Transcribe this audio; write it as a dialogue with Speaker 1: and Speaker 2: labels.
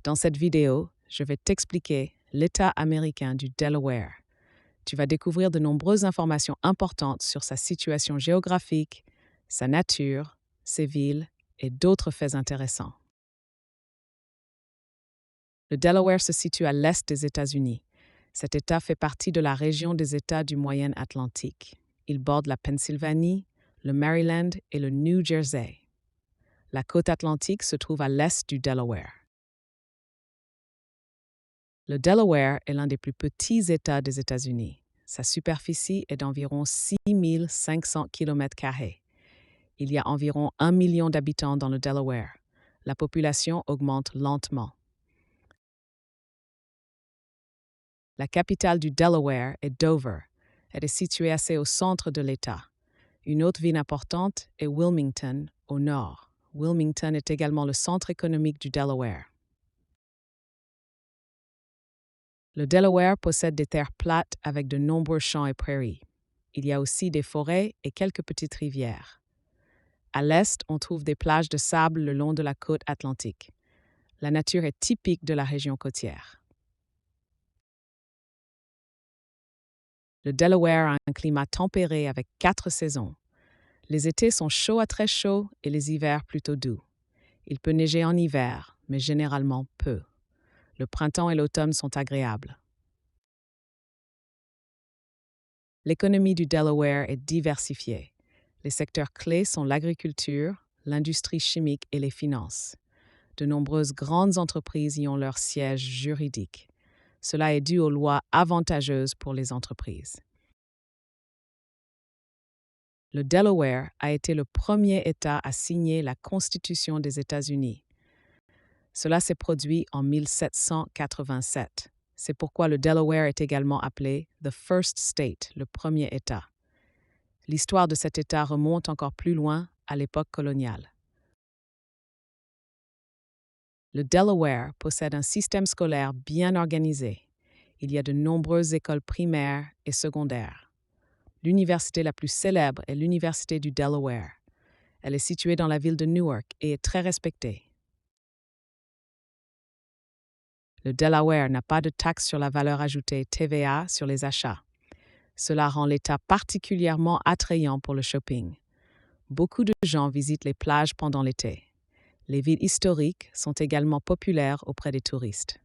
Speaker 1: Dans cette vidéo, je vais t'expliquer l'État américain du Delaware. Tu vas découvrir de nombreuses informations importantes sur sa situation géographique, sa nature, ses villes et d'autres faits intéressants. Le Delaware se situe à l'est des États-Unis. Cet État fait partie de la région des États du Moyen-Atlantique. Il borde la Pennsylvanie, le Maryland et le New Jersey. La côte atlantique se trouve à l'est du Delaware. Le Delaware est l'un des plus petits États des États-Unis. Sa superficie est d'environ 6 500 km². Il y a environ 1 million d'habitants dans le Delaware. La population augmente lentement. La capitale du Delaware est Dover. Elle est située assez au centre de l'État. Une autre ville importante est Wilmington, au nord. Wilmington est également le centre économique du Delaware. Le Delaware possède des terres plates avec de nombreux champs et prairies. Il y a aussi des forêts et quelques petites rivières. À l'est, on trouve des plages de sable le long de la côte atlantique. La nature est typique de la région côtière. Le Delaware a un climat tempéré avec 4 saisons. Les étés sont chauds à très chauds et les hivers plutôt doux. Il peut neiger en hiver, mais généralement peu. Le printemps et l'automne sont agréables. L'économie du Delaware est diversifiée. Les secteurs clés sont l'agriculture, l'industrie chimique et les finances. De nombreuses grandes entreprises y ont leur siège juridique. Cela est dû aux lois avantageuses pour les entreprises. Le Delaware a été le premier État à signer la Constitution des États-Unis. Cela s'est produit en 1787. C'est pourquoi le Delaware est également appelé « The First State », le premier État. L'histoire de cet État remonte encore plus loin, à l'époque coloniale. Le Delaware possède un système scolaire bien organisé. Il y a de nombreuses écoles primaires et secondaires. L'université la plus célèbre est l'Université du Delaware. Elle est située dans la ville de Newark et est très respectée. Le Delaware n'a pas de taxe sur la valeur ajoutée TVA sur les achats. Cela rend l'État particulièrement attrayant pour le shopping. Beaucoup de gens visitent les plages pendant l'été. Les villes historiques sont également populaires auprès des touristes.